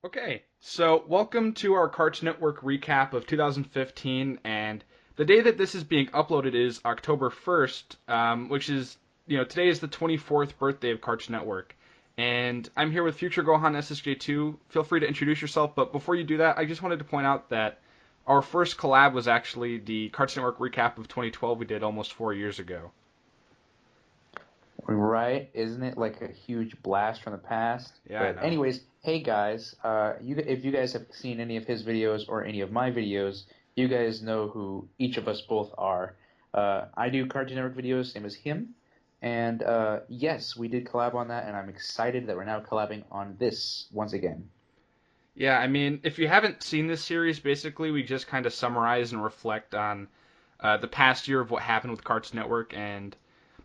Okay, so welcome to our Cartoon Network recap of 2015, and the day that this is being uploaded is October 1st, which is, today is the 24th birthday of Cartoon Network. And I'm here with FutureGohanSSJ2. Feel free to introduce yourself, but before you do that, I just wanted to point out that our first collab was actually the Cartoon Network recap of 2012 we did almost 4 years ago. Right? Isn't it like a huge blast from the past? Yeah, I But know. anyways, hey guys, if you guys have seen any of his videos or any of my videos, you guys know who each of us both are. I do Cartoon Network videos, same as him, and yes, we did collab on that, and I'm excited that we're now collabing on this once again. Yeah, I mean, if you haven't seen this series, basically we just kind of summarize and reflect on the past year of what happened with Cartoon Network. And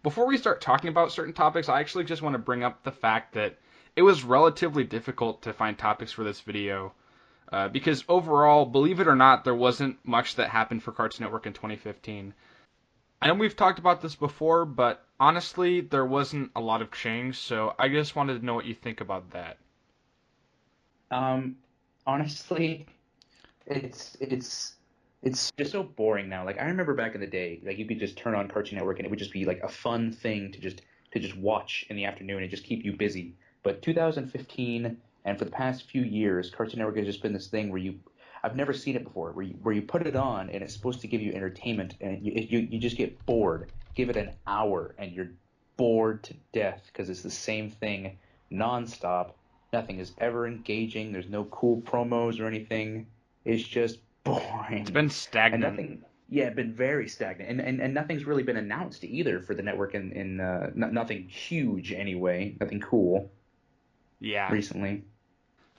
before we start talking about certain topics, I actually just want to bring up the fact that it was relatively difficult to find topics for this video. Because overall, believe it or not, there wasn't much that happened for Cartoon Network in 2015. I know we've talked about this before, but honestly, there wasn't a lot of change, so I just wanted to know what you think about that. Um, Honestly, it's just so boring now. Like I remember back in the day, like you could just turn on Cartoon Network and it would just be like a fun thing to just watch in the afternoon and just keep you busy. But 2015 and for the past few years, Cartoon Network has just been this thing where I've never seen it before, where you put it on and it's supposed to give you entertainment and you just get bored. Give it an hour and you're bored to death because it's the same thing nonstop. Nothing is ever engaging. There's no cool promos or anything. It's just It's boring. been And stagnant. nothing, yeah, been very stagnant. And nothing's really been announced either for the network nothing huge anyway, nothing cool Yeah. recently.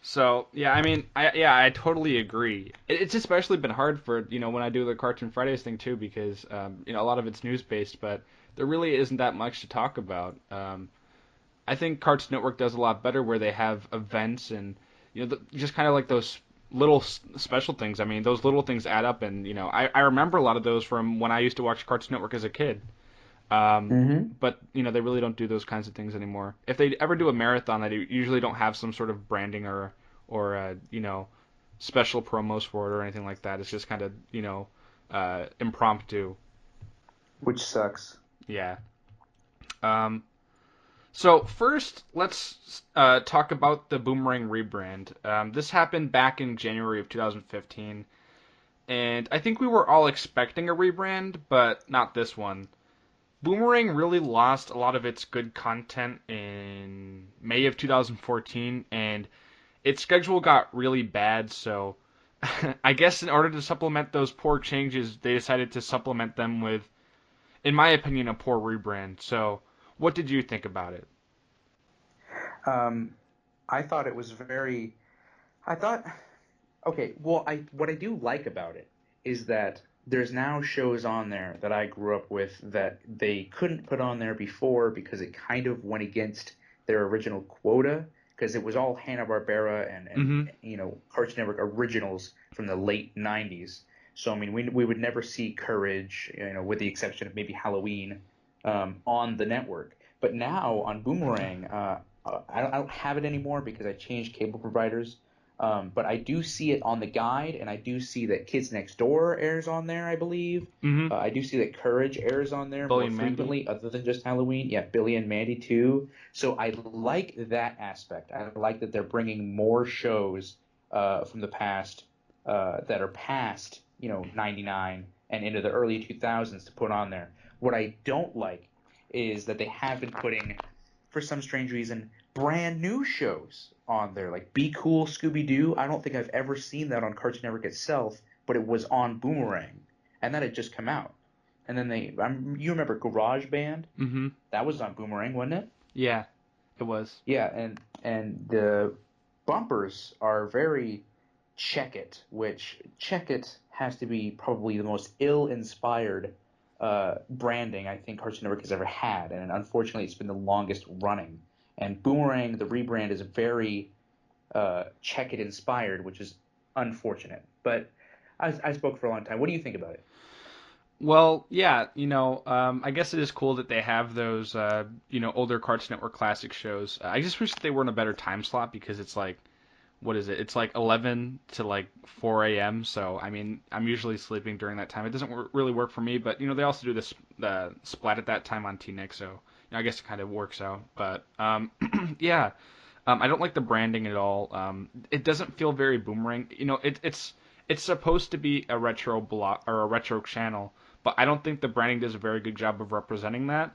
So yeah, I mean, I totally agree. It's especially been hard for when I do the Cartoon Fridays thing too because a lot of it's news based, but there really isn't that much to talk about. I think Cartoon Network does a lot better where they have events and just kind of like those little special things. I mean, those little things add up, and I remember a lot of those from when I used to watch Cartoon Network as a kid. Um, Hmm. but they really don't do those kinds of things anymore. If they ever do a marathon, they usually don't have some sort of branding or special promos for it or anything like that. It's just kind of impromptu. Which sucks. Yeah. Um, so first, let's talk about the Boomerang rebrand. This happened back in January of 2015, and I think we were all expecting a rebrand, but not this one. Boomerang really lost a lot of its good content in May of 2014, and its schedule got really bad. So, I guess in order to supplement those poor changes, they decided to supplement them with, in my opinion, a poor rebrand. So, what did you think about it? Um, I thought it was very. I thought Okay, well, I what I do like about it is that there's now shows on there that I grew up with that they couldn't put on there before because it kind of went against their original quota because it was all Hanna-Barbera and Mm-hmm. Cartoon Network originals from the late 90s. So I mean, we would never see Courage, with the exception of maybe Halloween, on the network. But now on Boomerang, I don't have it anymore because I changed cable providers. But I do see it on the guide, and I do see that Kids Next Door airs on there, I believe. Mm-hmm. I do see that Courage airs on there Billy more and Mandy. frequently, other than just Halloween. Yeah, Billy and Mandy too. So I like that aspect. I like that they're bringing more shows from the past that are past, 99 and into the early 2000s to put on there. What I don't like is that they have been putting, for some strange reason, brand new shows on there, like Be Cool Scooby Doo. I don't think I've ever seen that on Cartoon Network itself, but it was on Boomerang, and that had just come out. And then you remember Garage Band? Mm-hmm. That was on Boomerang, wasn't it? Yeah, it was. Yeah, and the bumpers are very Check It, which Check It has to be probably the most ill-inspired branding I think Cartoon Network has ever had, and unfortunately, it's been the longest running. And Boomerang, the rebrand, is very Check It inspired, which is unfortunate. But I spoke for a long time. What do you think about it? Well, yeah, I guess it is cool that they have those, older Cartoon Network classic shows. I just wish they were in a better time slot because it's like, what is it? It's like 11 to like 4 a.m. So I mean, I'm usually sleeping during that time. It doesn't really work for me, but they also do this splat at that time on TNIC, so I guess it kind of works out. But yeah, I don't like the branding at all. It doesn't feel very Boomerang. It's supposed to be a retro blog or a retro channel, but I don't think the branding does a very good job of representing that.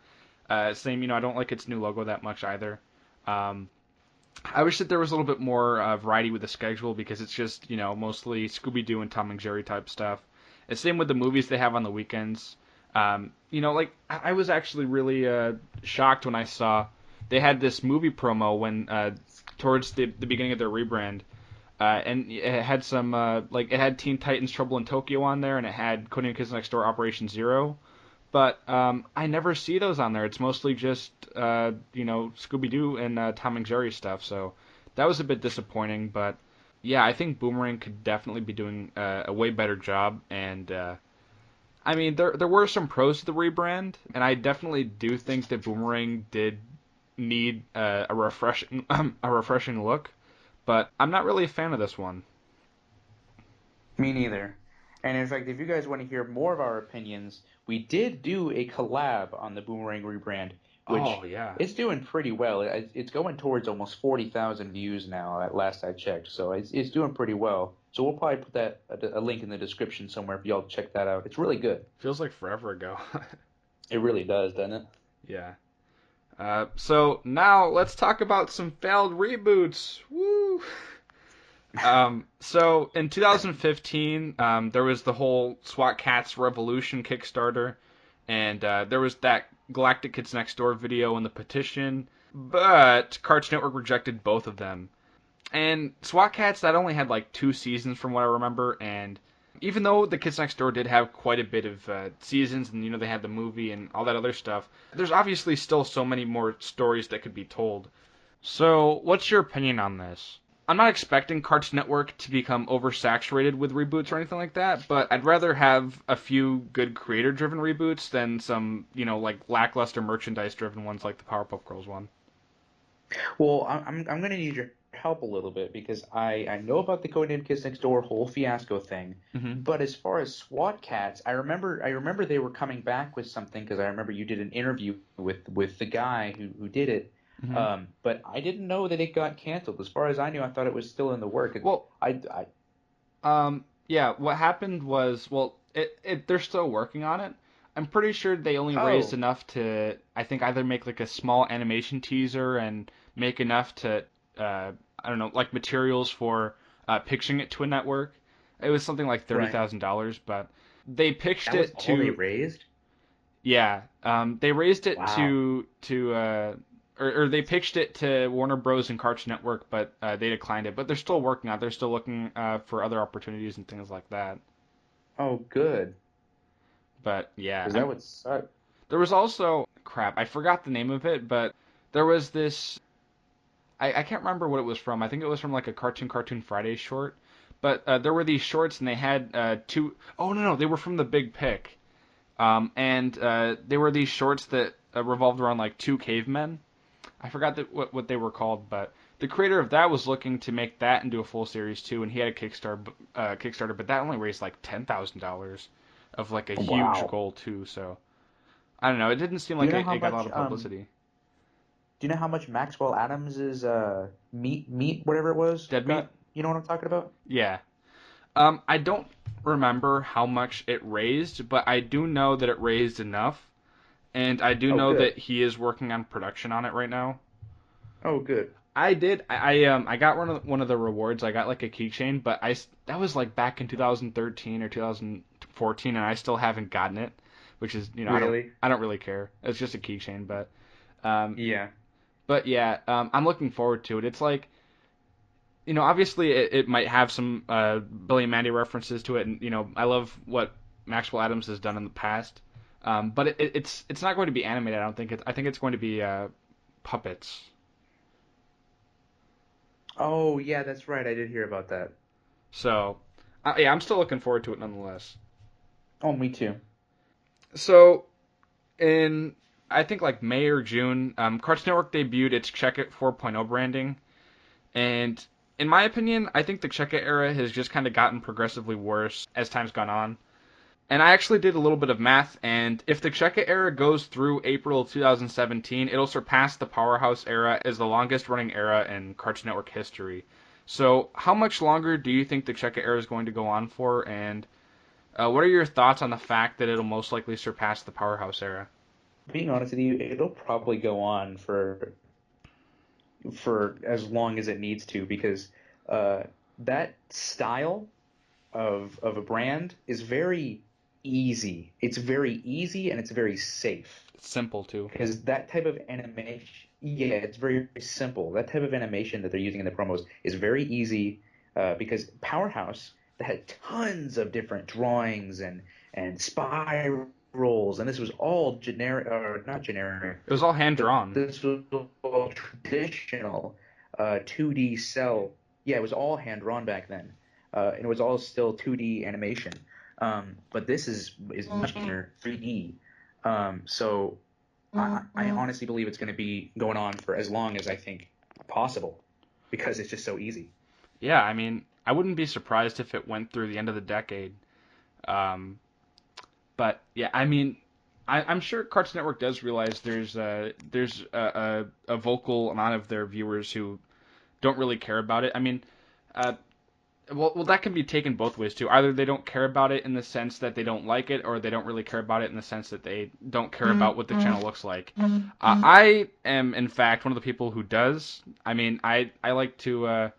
Same, I don't like its new logo that much either. Um, I wish that there was a little bit more variety with the schedule because it's just, mostly Scooby Doo and Tom and Jerry type stuff. And same with the movies they have on the weekends. Like I was actually really shocked when I saw they had this movie promo when towards the beginning of their rebrand, and it had some like it had Teen Titans Trouble in Tokyo on there, and it had Cody and Kids Next Door Operation Zero. But I never see those on there. It's mostly just Scooby Doo and Tom and Jerry stuff. So that was a bit disappointing. But yeah, I think Boomerang could definitely be doing a way better job. And I mean, there were some pros to the rebrand, and I definitely do think that Boomerang did need a refreshing a refreshing look. But I'm not really a fan of this one. Me neither. And in fact, if you guys want to hear more of our opinions, we did do a collab on the Boomerang rebrand, Oh which yeah. it's doing pretty well. It's going towards almost 40,000 views now at last I checked. So it's doing pretty well. So we'll probably put that a link in the description somewhere if y'all check that out. It's really good. Feels like forever ago. It really does, doesn't it? Yeah. So now let's talk about some failed reboots. Woo! So in 2015, there was the whole SWAT Cats Revolution Kickstarter, and there was that Galactic Kids Next Door video and the petition, but Cartoon Network rejected both of them. And SWAT Cats, that only had like 2 seasons from what I remember, and even though the Kids Next Door did have quite a bit of seasons, and they had the movie and all that other stuff, there's obviously still so many more stories that could be told. So, what's your opinion on this? I'm not expecting Cartoon Network to become oversaturated with reboots or anything like that, but I'd rather have a few good creator-driven reboots than some, like lackluster merchandise-driven ones like the Powerpuff Girls one. Well, I'm gonna need your help a little bit because I know about the Codename Kids Next Door whole fiasco thing, Hmm. but as far as SWAT Cats, I remember they were coming back with something because I remember you did an interview with the guy who did it, Hmm. but I didn't know that it got canceled. As far as I knew, I thought it was still in the work. Well, I yeah, what happened was, well, they're still working on it. I'm pretty sure they only raised oh enough to, I think, either make like a small animation teaser and make enough to, I don't know, like materials for pitching it to a network. It was something like thirty right, thousand dollars, but they pitched that was it all they to, raised. yeah, they raised it Wow. or they pitched it to Warner Bros. And Cartoon Network, but they declined it. But they're still working on it. They're still looking for other opportunities and things like that. Oh, good, But yeah, because that would suck. there was also crap. I forgot the name of it, but there was this. I can't remember what it was from. I think it was from like a Cartoon Friday short. But there were these shorts, and they had two oh no, they were from the Big Pick. And they were these shorts that revolved around like two cavemen. I forgot what they were called, but the creator of that was looking to make that into a full series too, and he had a Kickstarter, but that only raised like $10,000 of like a huge Wow. goal too. So I don't know. It didn't seem Do you like know it, how it got a lot much of publicity. Do you know how much Maxwell Adams's meat whatever it was Dead Meat? got? You know what I'm talking about? Yeah. I don't remember how much it raised, but I do know that it raised enough, and I do Oh, know good. that he is working on production on it right now. Oh, good. I did. I got one of the rewards. I got like a keychain, but that was like back in 2013 or 2014, and I still haven't gotten it, which is Really? I don't really care. It's just a keychain, um Yeah. but yeah, I'm looking forward to it. It's like obviously it might have some Billy and Mandy references to it, and I love what Maxwell Adams has done in the past, but it's not going to be animated. I don't think I think it's going to be puppets. Oh, yeah, that's right. I did hear about that. So, yeah, I'm still looking forward to it nonetheless. Oh, me too. So, in I think like May or June, Cartoon Network debuted its Check It 4.0 branding, and in my opinion, I think the Cheka era has just kind of gotten progressively worse as time's gone on. And I actually did a little bit of math, and if the Cheka era goes through April 2017, it'll surpass the Powerhouse era as the longest running era in Cartoon Network history. So, how much longer do you think the Cheka era is going to go on for, and what are your thoughts on the fact that it'll most likely surpass the Powerhouse era? Being honest with you, it'll probably go on for as long as it needs to because uh, that style of a brand is very easy. It's very easy and it's very safe It's simple too. because that type of animation, yeah, it's very simple. That type of animation that they're using in the promos is very easy because Powerhouse that had tons of different drawings and spirals, and this was all generic or not generic. It was all hand drawn. This was all traditional 2D cell. Yeah, it was all hand drawn back then, and it was all still 2D animation. But this is much more 3D. So I honestly believe it's going to be going on for as long as I think possible because it's just so easy. Yeah, I mean, I wouldn't be surprised if it went through the end of the decade. Um, but yeah, I mean, I'm sure Cartoon Network does realize there's a vocal amount of their viewers who don't really care about it. I mean, uh, well, that can be taken both ways too. Either they don't care about it in the sense that they don't like it, or they don't really care about it in the sense that they don't care about what the channel looks like. I am, in fact, one of the people who does. I mean, I like to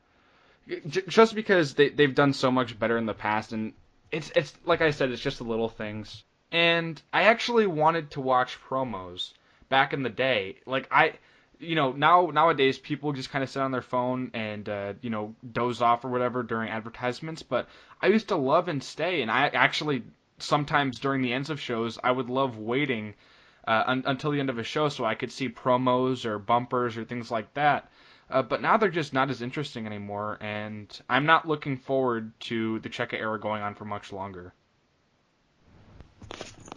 just because they've done so much better in the past, and it's like I said, it's just the little things. And I actually wanted to watch promos back in the day. Like nowadays people just kind of sit on their phone and doze off or whatever during advertisements. But I used to love and stay, and I actually sometimes during the ends of shows I would love waiting until the end of a show so I could see promos or bumpers or things like that. But now they're just not as interesting anymore, and I'm not looking forward to the Cheka era going on for much longer.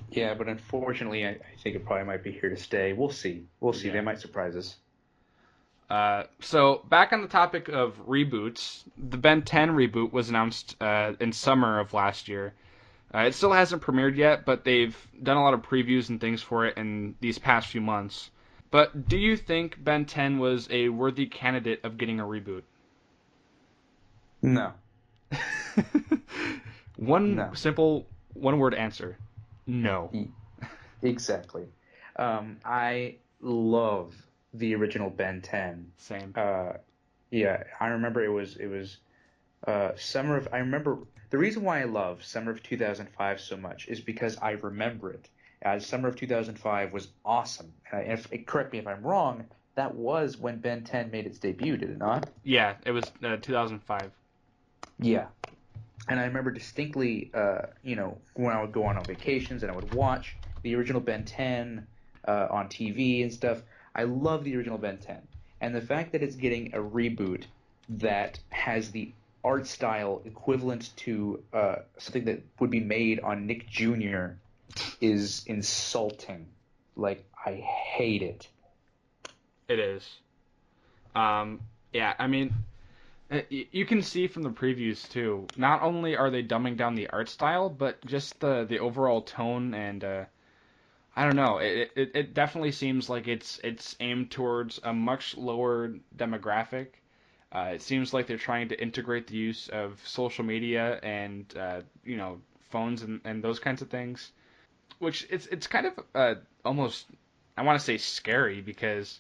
Yeah, but unfortunately, I think it probably might be here to stay. We'll see. We'll see. They Yeah. might surprise us. So back on the topic of reboots, the Ben 10 reboot was announced in summer of last year. It still hasn't premiered yet, but they've done a lot of previews and things for it in these past few months. But do you think Ben 10 was a worthy candidate of getting a reboot? No, One no, simple one word answer. No. E- exactly. I love the original Ben 10. Same. Uh, yeah, I remember it was summer of. I remember the reason why I love summer of 2005 so much is because I remember it. As summer of 2005 was awesome. Correct me if I'm wrong. That was when Ben 10 made its debut, did it not? Yeah, it was 2005. Yeah. And I remember distinctly, when I would go on vacations and I would watch the original Ben 10 on TV and stuff. I love the original Ben 10. And the fact that it's getting a reboot that has the art style equivalent to something that would be made on Nick Jr. is insulting. Like, I hate it. It is. Yeah, I mean, you can see from the previews too. Not only are they dumbing down the art style, but just the overall tone and I don't know. It definitely seems like it's aimed towards a much lower demographic. It seems like they're trying to integrate the use of social media and phones and those kinds of things, which it's kind of almost I want to say scary because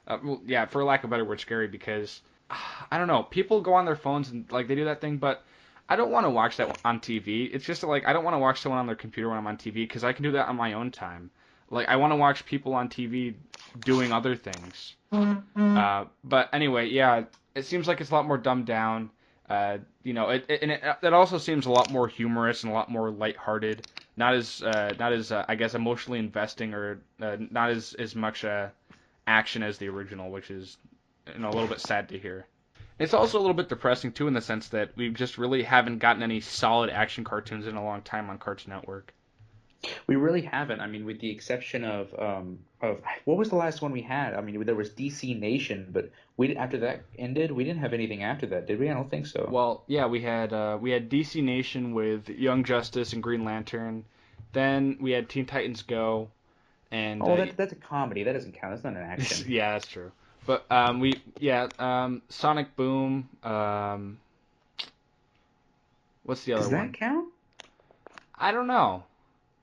well, yeah, for lack of a better word, scary because I don't know. People go on their phones and like they do that thing, but I don't want to watch that on TV. It's just like I don't want to watch someone on their computer when I'm on TV because I can do that on my own time. Like I want to watch people on TV doing other things. But anyway, yeah, it seems like it's a lot more dumbed down. It also seems a lot more humorous and a lot more lighthearted. Not as I guess emotionally investing or not as much action as the original, which is a little bit sad to hear. It's also a little bit depressing too, in the sense that we just really haven't gotten any solid action cartoons in a long time on Cartoon Network. We really haven't. I mean, with the exception of what was the last one we had? I mean, there was DC Nation, but we after that ended, we didn't have anything after that, did we? I don't think so. Well, yeah, we had DC Nation with Young Justice and Green Lantern. Then we had Teen Titans Go, and Oh, that's a comedy. That doesn't count. That's not an action. yeah, that's true. But Sonic Boom. What's the other Does that one? count? I don't know.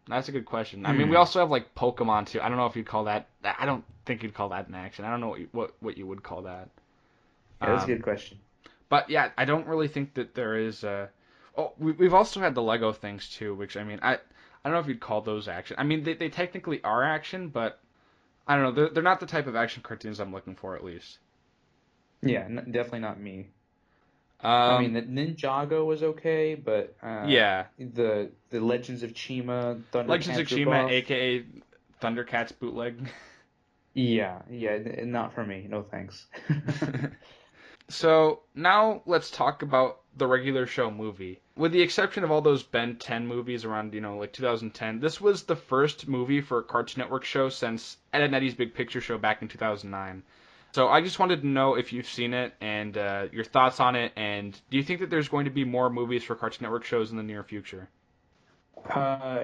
That's a good question. I mean, we Hmm. also have like Pokemon too. I don't know if you'd call that. I don't think you'd call that an action. I don't know what you would call that. Yeah, that's a Um, good question. but yeah, I don't really think that there is. Oh, we've also had the Lego things too, which I mean, I don't know if you'd call those action. I mean, they technically are action, but I don't know. They're not the type of action cartoons I'm looking for, at least. Yeah, definitely not me. I mean, Um, the Ninjago was okay, but yeah, the Legends of Chima, Legends of Thundercats Chima, ripoff. aka Thundercats bootleg. Yeah, yeah, not for me. No thanks. So now let's talk about the regular show movie. With the exception of all those Ben 10 movies around, like 2010, this was the first movie for a Cartoon Network show since Ed and Eddie's Big Picture Show back in 2009. So I just wanted to know if you've seen it and your thoughts on it, and do you think that there's going to be more movies for Cartoon Network shows in the near future?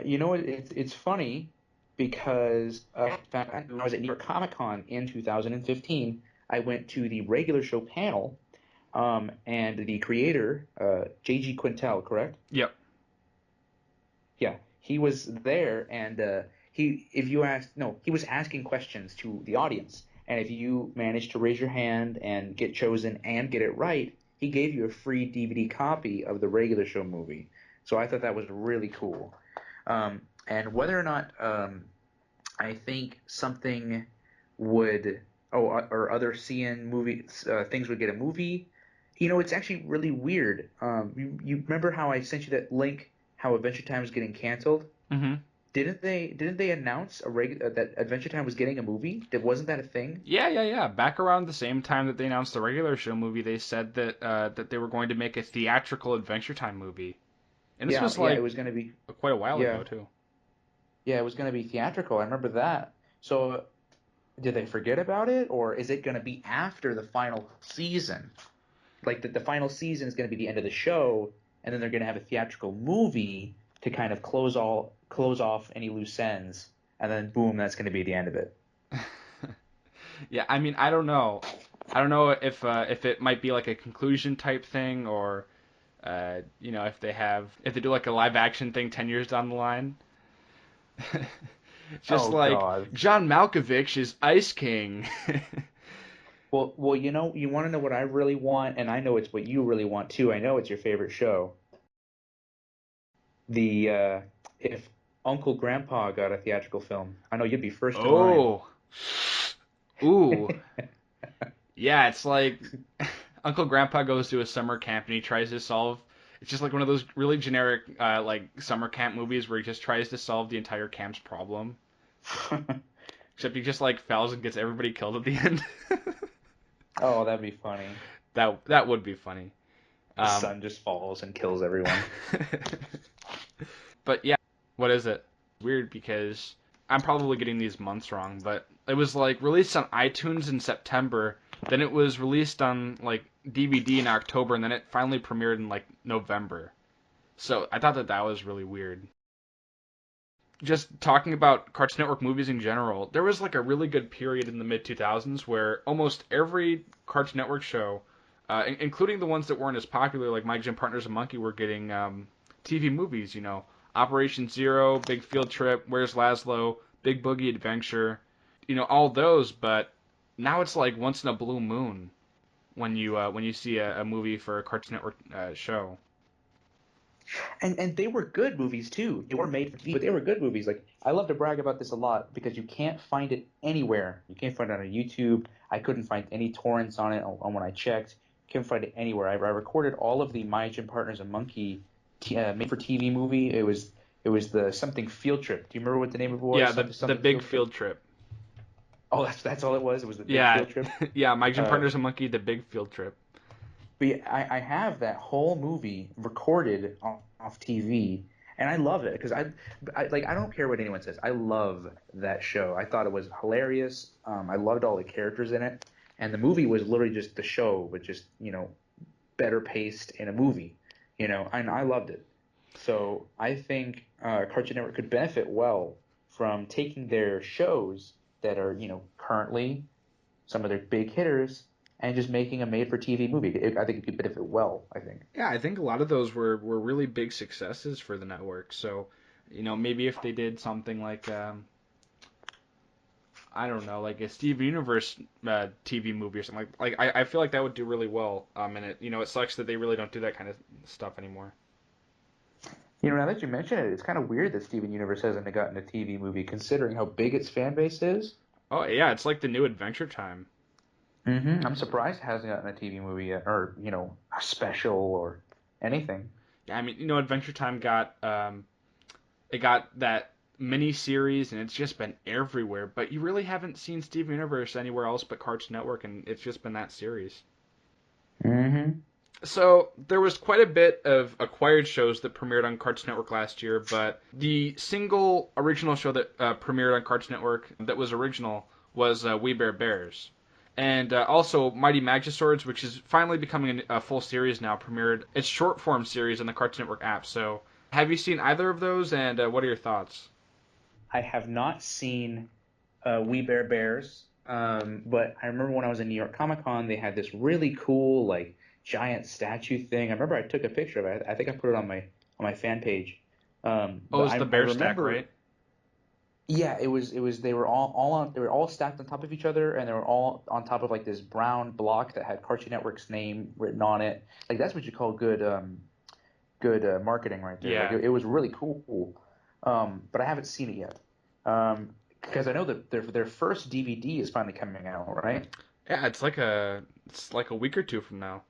It's funny because when I was at New York Comic Con in 2015, I went to the regular show panel, and the creator, J.G. Quintel, correct? Yep. Yeah, he was there, and if you asked, no, he was asking questions to the audience, and if you managed to raise your hand and get chosen and get it right, he gave you a free DVD copy of the regular show movie. So I thought that was really cool. And whether or not I think something would, or other CN movies, things would get a movie. It's actually really weird. You remember how I sent you that link, how Adventure Time is getting canceled? Mm-hmm. Didn't they announce that Adventure Time was getting a movie? Wasn't that a thing? Yeah, yeah, yeah. Back around the same time that they announced the regular show movie, they said that they were going to make a theatrical Adventure Time movie, and this Yeah, was yeah, it like was gonna be. quite a while Yeah, ago too. yeah, it was gonna be theatrical. I remember that. So did they forget about it, or is it gonna be after the final season? Like the final season is going to be the end of the show, and then they're going to have a theatrical movie to kind of close off any loose ends, and then boom, that's going to be the end of it. Yeah, I mean, I don't know. I don't know if it might be like a conclusion type thing, or if they do like a live action thing 10 years down the line. Just Oh like God. John Malkovich is Ice King. Well, you want to know what I really want, and I know it's what you really want too. I know it's your favorite show. The If Uncle Grandpa got a theatrical film, I know you'd be first in line. Oh, ooh, yeah. It's like Uncle Grandpa goes to a summer camp and he tries to solve. It's just like one of those really generic like summer camp movies where he just tries to solve the entire camp's problem. Except he just like fails and gets everybody killed at the end. Oh, that'd be funny. That would be funny. The Um, sun just falls and kills everyone. but yeah, what is it? Weird because I'm probably getting these months wrong, but it was like released on iTunes in September, then it was released on like DVD in October, and then it finally premiered in like November. So I thought that was really weird. Just talking about Cartoon Network movies in general, there was like a really good period in the mid 2000s where almost every Cartoon Network show, including the ones that weren't as popular, like My Gym Partner's a Monkey, were getting TV movies. Operation Zero, Big Field Trip, Where's Laszlo, Big Boogie Adventure, all those. But now it's like once in a blue moon when you see a movie for a Cartoon Network show. And they were good movies too. They were made for TV, but they were good movies. Like I love to brag about this a lot because you can't find it anywhere. You can't find it on YouTube. I couldn't find any torrents on it on when I checked. Can't find it anywhere. I recorded all of the My Gym Partner's a Monkey made for TV movie. It was the something field trip. Do you remember what the name of it was? Yeah, Something the something Big field trip. Field Trip. Oh, that's all it was. It was the big Yeah, field trip. yeah. My Gym Uh, Partner's a Monkey, the Big Field Trip. But yeah, I have that whole movie recorded off TV, and I love it because I don't care what anyone says. I love that show. I thought it was hilarious. I loved all the characters in it, and the movie was literally just the show, but just better paced in a movie. And I loved it. So I think Cartoon Network could benefit well from taking their shows that are currently some of their big hitters and just making a made-for-TV movie. I think it could benefit well. I think. Yeah, I think a lot of those were really big successes for the network. So, maybe if they did something like I don't know, like a Steven Universe TV movie or something I feel like that would do really well. And it sucks that they really don't do that kind of stuff anymore. Now that you mention it, it's kind of weird that Steven Universe hasn't gotten a TV movie, considering how big its fan base is. Oh yeah, it's like the new Adventure Time. I'm surprised it hasn't gotten a TV movie yet, or a special or anything. Yeah, I mean, Adventure Time got it got that mini series, and it's just been everywhere. But you really haven't seen Steven Universe anywhere else but Cartoon Network, and it's just been that series. hmm So there was quite a bit of acquired shows that premiered on Cartoon Network last year, but the single original show that premiered on Cartoon Network that was original was We Bare Bears. And also Mighty Magiswords, which is finally becoming a full series now, premiered its short form series on the Cartoon Network app. So have you seen either of those, and what are your thoughts? I have not seen We Bare Bears, but I remember when I was in New York Comic Con, they had this really cool like giant statue thing. I remember I took a picture of it. I think I put it on my fan page. Oh, But it's the I bear stack, remember, right? yeah, it was they were all stacked on top of each other, and they were all on top of like this brown block that had Cartoon Network's name written on it. Like that's what you call good marketing right there. Like Yeah. it was really cool. But I haven't seen it yet. Because I know that their first DVD is finally coming out, right? Yeah, it's like a week or two from now.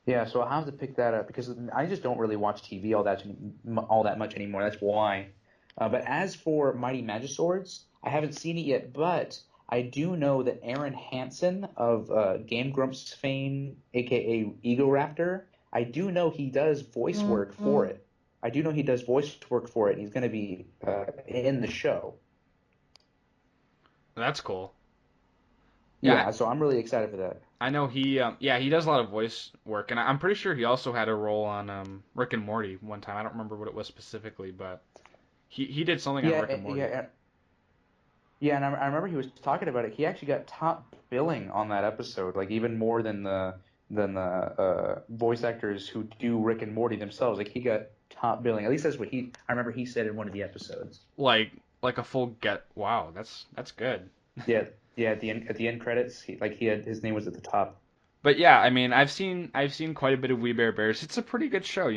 Yeah, so I'll have to pick that up because I just don't really watch TV all that much anymore. That's why. But as for Mighty Magiswords, I haven't seen it yet, but I do know that Aaron Hansen of Game Grumps fame, aka Ego Raptor, I do know he does voice work for it. I do know he does voice work for it, and he's going to be in the show. That's cool. Yeah, Yeah, so I'm really excited for that. I know yeah, he does a lot of voice work, and I'm pretty sure he also had a role on Rick and Morty one time. I don't remember what it was specifically, but he did something on Yeah, Rick and Morty. yeah, and I remember he was talking about it. He actually got top billing on that episode, like even more than the voice actors who do Rick and Morty themselves. Like he got top billing. At least that's what I remember he said in one of the episodes. Like a full get. Wow, that's good. Yeah, yeah. At the end credits, he had his name was at the top. But yeah, I mean, I've seen quite a bit of We Bare Bears. It's a pretty good show.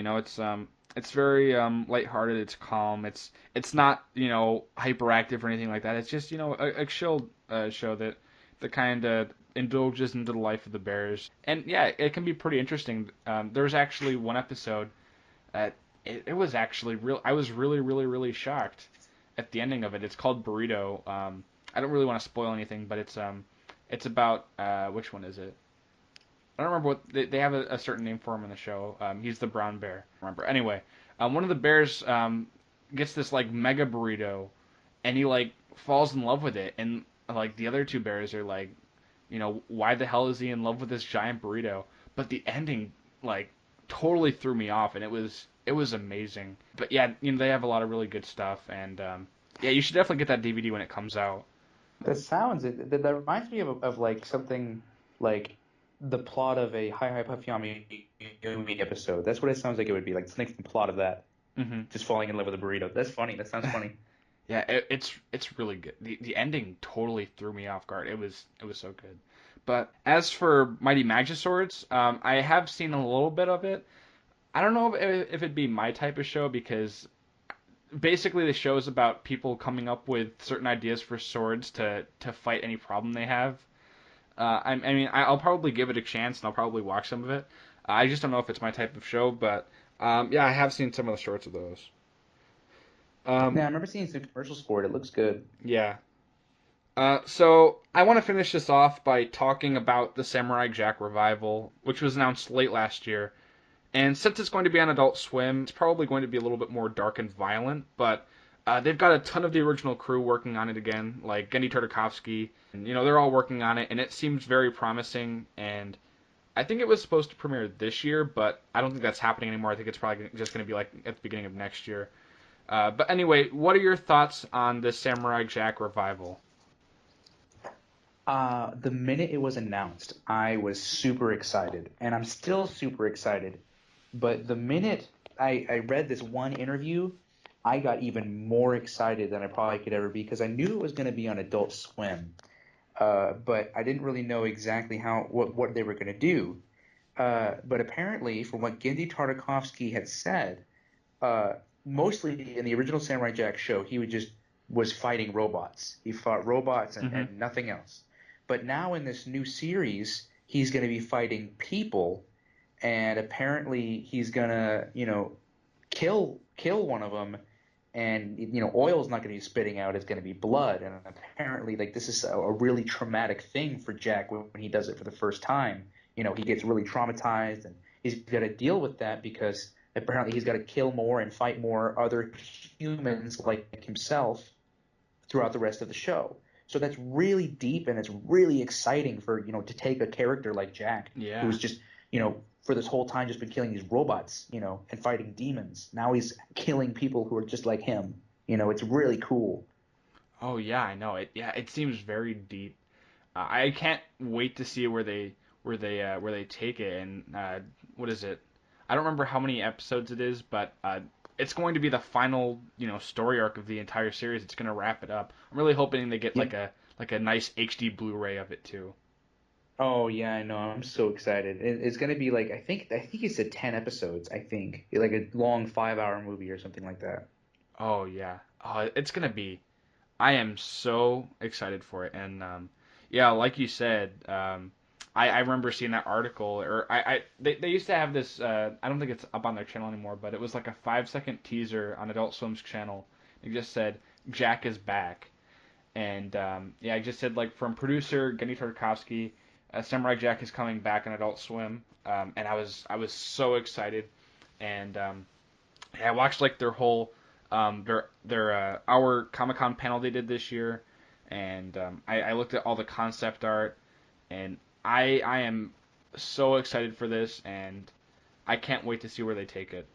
It's very lighthearted. It's calm. It's not hyperactive or anything like that. It's just a chill show that kind of indulges into the life of the bears. And yeah, it can be pretty interesting. There's actually one episode. It was actually real. I was really really really shocked at the ending of it. It's called Burrito. I don't really want to spoil anything, but it's about which one is it? I don't remember what they have a certain name for him in the show. He's the brown bear. I remember. Anyway, one of the bears gets this like mega burrito, and he like falls in love with it, and like the other two bears are like, why the hell is he in love with this giant burrito? But the ending like totally threw me off, and it was amazing. But yeah, they have a lot of really good stuff, and yeah, you should definitely get that DVD when it comes out. That reminds me of like something like the plot of a Hi Hi Puffy Yumi episode. That's what it sounds like it would be, like the next plot of that. Hmm. Just falling in love with a burrito. That's funny. That sounds funny. Yeah, it's really good. The ending totally threw me off guard. It was so good. But as for Mighty Magiswords, I have seen a little bit of it. I don't know if it'd be my type of show because basically the show is about people coming up with certain ideas for swords to fight any problem they have. I mean, I'll probably give it a chance and I'll probably watch some of it. I just don't know if it's my type of show, but yeah, I have seen some of the shorts of those. Um, Yeah, I remember seeing some commercials for it. It looks good. yeah. So I want to finish this off by talking about the Samurai Jack revival, which was announced late last year. And since it's going to be on Adult Swim, it's probably going to be a little bit more dark and violent, but they've got a ton of the original crew working on it again, like Gendy Tartakovsky. And, they're all working on it, and it seems very promising. And I think it was supposed to premiere this year, but I don't think that's happening anymore. I think it's probably just going to be like at the beginning of next year. But anyway, what are your thoughts on the Samurai Jack revival? The minute it was announced, I was super excited, and I'm still super excited. But the minute I read this one interview, I got even more excited than I probably could ever be because I knew it was going to be on Adult Swim, but I didn't really know exactly what they were going to do. But apparently, from what Gendy Tartakovsky had said, uh, mostly in the original Samurai Jack show, was fighting robots. He fought robots Mm-hmm. and nothing else. But now in this new series, he's going to be fighting people, and apparently he's gonna, kill one of them, and oil's not going to be spitting out; it's going to be blood. And apparently, like this is a really traumatic thing for Jack when he does it for the first time. He gets really traumatized, and he's got to deal with that because apparently he's got to kill more and fight more other humans like himself throughout the rest of the show. So that's really deep and it's really exciting for, to take a character like Jack, Yeah. who's just, for this whole time just been killing these robots, and fighting demons. Now he's killing people who are just like him. It's really cool. Oh yeah, I know it. Yeah, it seems very deep. I can't wait to see where they take it. And what is it? I don't remember how many episodes it is, but it's going to be the final story arc of the entire series. It's going to wrap it up. I'm really hoping they get Yeah. like a nice HD Blu-ray of it too. Oh yeah, I know. I'm so excited. It's gonna be like I think he said 10 episodes. I think like a long 5-hour movie or something like that. Oh yeah. Oh, it's gonna be. I am so excited for it. And yeah, like you said, I remember seeing that article, or they used to have this. I don't think it's up on their channel anymore, but it was like a 5-second teaser on Adult Swim's channel. It just said Jack is back, and yeah, I just said like from producer Gendy Tartakovsky, Samurai Jack is coming back on Adult Swim, and I was so excited, and yeah, I watched like their whole their our Comic Con panel they did this year, and I looked at all the concept art, and I am so excited for this, and I can't wait to see where they take it.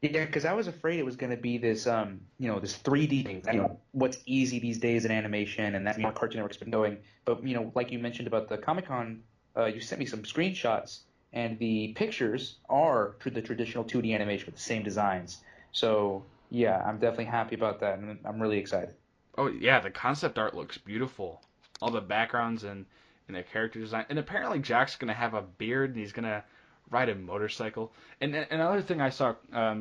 Yeah, because I was afraid it was going to be this, this 3D thing. What's easy these days in animation, and that's how Cartoon Network's been going. But like you mentioned about the Comic Con, you sent me some screenshots, and the pictures are the traditional 2D animation with the same designs. So yeah, I'm definitely happy about that, and I'm really excited. Oh yeah, the concept art looks beautiful. All the backgrounds and the character design. And apparently Jack's gonna have a beard and he's gonna ride a motorcycle. And another thing I saw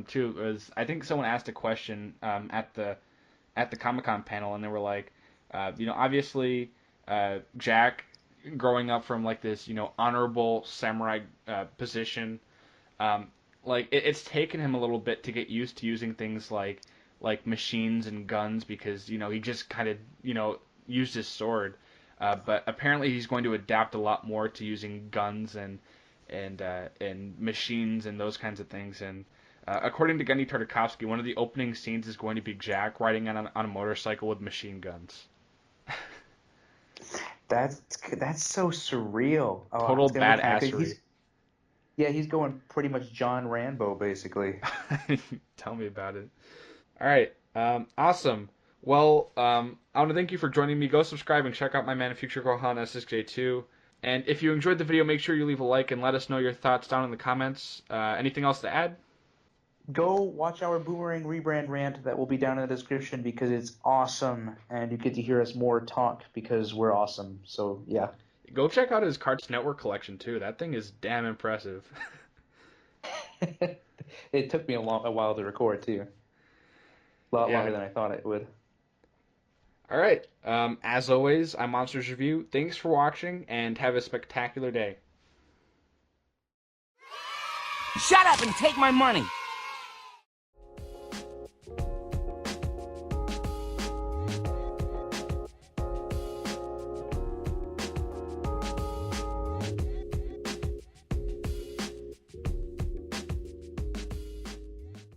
too was I think someone asked a question at the Comic Con panel and they were like, obviously Jack growing up from like this honorable samurai position, um, like it's taken him a little bit to get used to using things like machines and guns because he just kind of used his sword, but apparently he's going to adapt a lot more to using guns and machines and those kinds of things. And according to Gendy Tartakovsky, one of the opening scenes is going to be Jack riding on a motorcycle with machine guns. That's so surreal. Oh, Total it's gonna be kind of crazy. badassery. He's going pretty much John Rambo basically. Tell me about it. All right. Awesome. Well, I want to thank you for joining me. Go subscribe and check out my man FutureGohanSSJ2. And if you enjoyed the video, make sure you leave a like and let us know your thoughts down in the comments. Anything else to add? Go watch our Boomerang Rebrand rant that will be down in the description because it's awesome and you get to hear us more talk because we're awesome. So, yeah. Go check out his Cartoon Network collection too. That thing is damn impressive. It took me a while to record too. A lot Yeah. longer than I thought it would. All right. As always, I'm Monsters Review. Thanks for watching and have a spectacular day. Shut up and take my money!